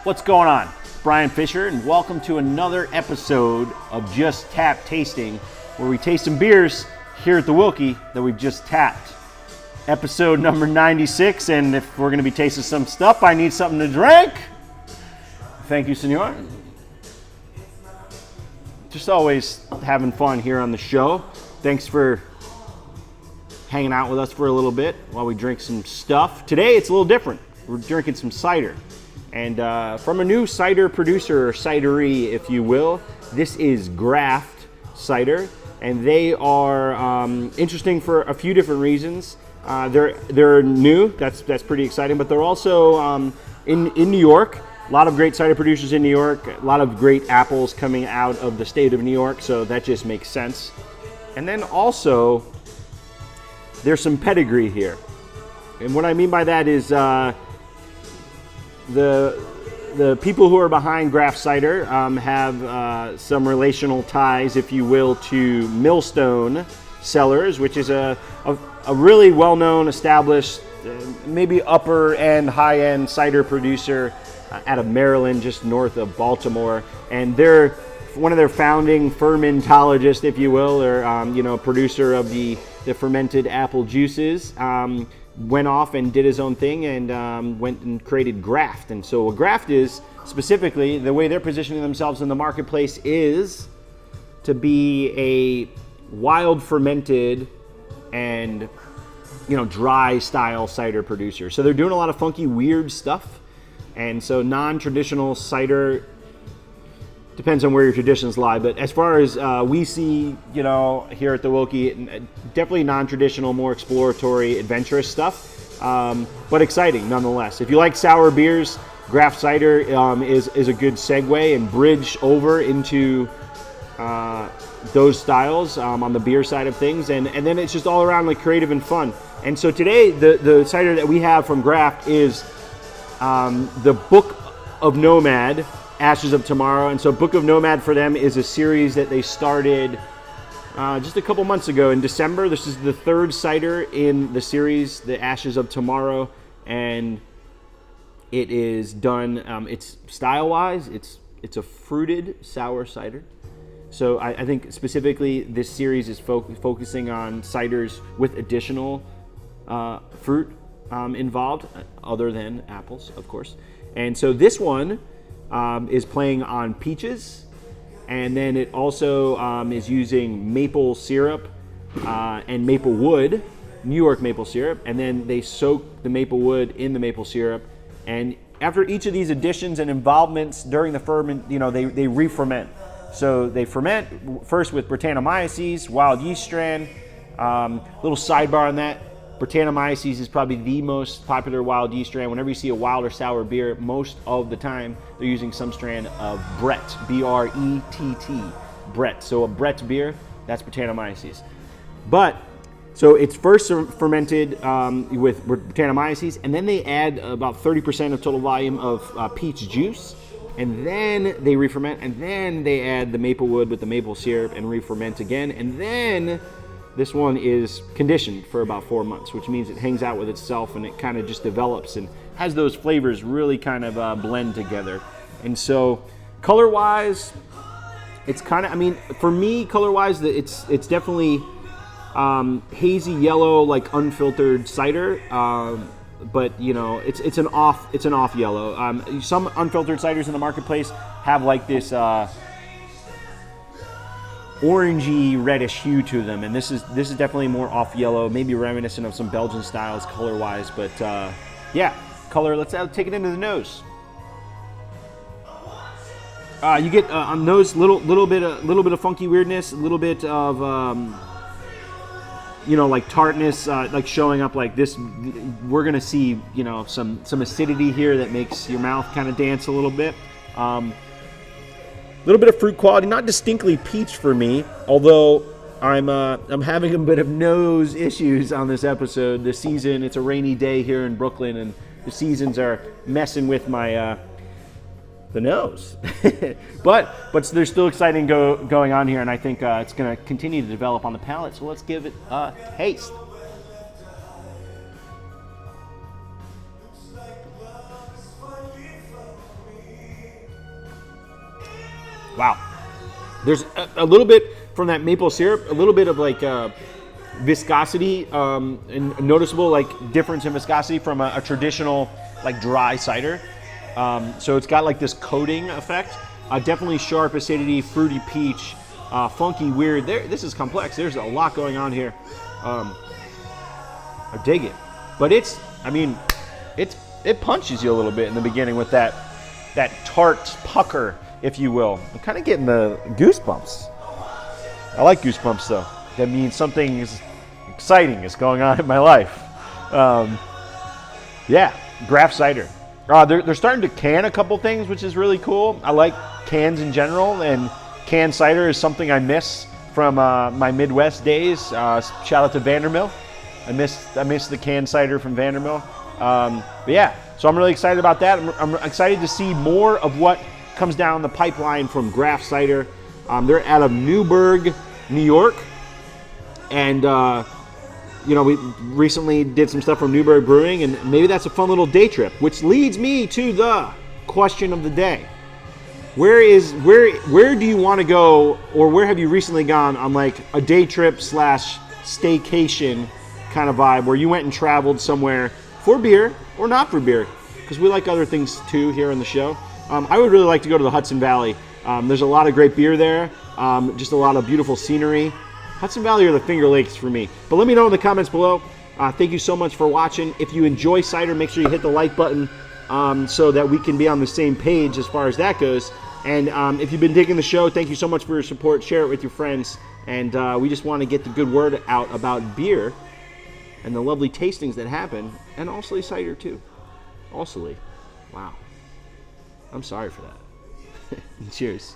What's going on? Brian Fisher, and welcome to another episode of Just Tap Tasting, where we taste some beers here at the Wilkie that we've just tapped. Episode number 96, and if we're going to be tasting some stuff, I need something to drink. Thank you, senor. Just always having fun here on the show. Thanks for hanging out with us for a little bit while we drink some stuff. Today, it's a little different. We're drinking some cider. And from a new cider producer, or cidery, if you will. This is Graft Cider, and they are interesting for a few different reasons. They're new, that's pretty exciting, but they're also in New York. A lot of great cider producers in New York, a lot of great apples coming out of the state of New York, so that just makes sense. And then also, there's some pedigree here. And what I mean by that is the people who are behind Graft Cider have some relational ties, if you will, to Millstone Cellars, which is a really well-known, established, maybe upper-end, high-end cider producer out of Maryland, just north of Baltimore. And they're one of their founding fermentologists, if you will, or producer of the fermented apple juices. Went off and did his own thing and went and created Graft. And so what Graft is, specifically, the way they're positioning themselves in the marketplace is to be a wild fermented and dry style cider producer. So they're doing a lot of funky, weird stuff. And so non-traditional cider, depends on where your traditions lie, but as far as we see, here at the Wilkie, definitely non-traditional, more exploratory, adventurous stuff, but exciting nonetheless. If you like sour beers, Graft Cider is a good segue and bridge over into those styles on the beer side of things, and then it's just all around like creative and fun. And so today, the cider that we have from Graft is the Book of Nomad, Ashes of Tomorrow. And so Book of Nomad for them is a series that they started just a couple months ago in December. This is the third cider in the series, the Ashes of Tomorrow, and it is done, it's style-wise, it's a fruited sour cider. So I think specifically this series is focusing on ciders with additional fruit involved, other than apples, of course. And so this one is playing on peaches, and then it also is using maple syrup and maple wood, New York maple syrup, and then they soak the maple wood in the maple syrup. And after each of these additions and involvements during the ferment, they re-ferment. So they ferment first with Brettanomyces, wild yeast strain. Little sidebar on that. Brettanomyces is probably the most popular wild yeast strain. Whenever you see a wild or sour beer, most of the time they're using some strain of Brett, B-R-E-T-T, Brett. So a Brett beer, that's Brettanomyces. But, so it's first fermented with Brettanomyces, and then they add about 30% of total volume of peach juice, and then they re-ferment, and then they add the maple wood with the maple syrup and re-ferment again, and then this one is conditioned for about 4 months, which means it hangs out with itself and it kind of just develops and has those flavors really kind of blend together. And so color-wise, it's kind of, for me, color-wise, it's definitely hazy yellow, like unfiltered cider, but it's an off yellow. Some unfiltered ciders in the marketplace have like this orangey reddish hue to them, and this is definitely more off yellow, maybe reminiscent of some Belgian styles color wise, but yeah, color. Let's take it into the nose. You get on nose little bit of funky weirdness, a little bit of like tartness, like showing up like this. We're gonna see some acidity here that makes your mouth kind of dance a little bit. Little bit of fruit quality, not distinctly peach for me, although I'm having a bit of nose issues on this episode. This season, it's a rainy day here in Brooklyn, and the seasons are messing with my the nose. but there's still exciting going on here, and I think it's going to continue to develop on the palate. So let's give it a taste. Wow. There's a little bit from that maple syrup, a little bit of like viscosity, and noticeable like difference in viscosity from a traditional like dry cider. So it's got like this coating effect. Definitely sharp acidity, fruity peach, funky weird. This is complex. There's a lot going on here. I dig it, but it punches you a little bit in the beginning with that tart pucker, if you will. I'm kind of getting the goosebumps. I like goosebumps though. That means something is exciting is going on in my life. Yeah, Graft Cider. They're starting to can a couple things, which is really cool. I like cans in general, and canned cider is something I miss from my Midwest days. Shout out to Vandermill. I miss the canned cider from Vandermill. But yeah, so I'm really excited about that. I'm excited to see more of what comes down the pipeline from Graft Cider. They're out of Newburgh, New York, and we recently did some stuff from Newburgh Brewing, and maybe that's a fun little day trip, which leads me to the question of the day. Where do you want to go, or where have you recently gone on like a day trip / staycation kind of vibe, where you went and traveled somewhere for beer or not for beer? Because we like other things too here on the show. I would really like to go to the Hudson Valley. There's a lot of great beer there, just a lot of beautiful scenery. Hudson Valley or the Finger Lakes for me. But let me know in the comments below. Thank you so much for watching. If you enjoy cider, make sure you hit the like button so that we can be on the same page as far as that goes. And if you've been digging the show, thank you so much for your support. Share it with your friends. And we just want to get the good word out about beer and the lovely tastings that happen, and also cider too. Also, wow. I'm sorry for that. Cheers.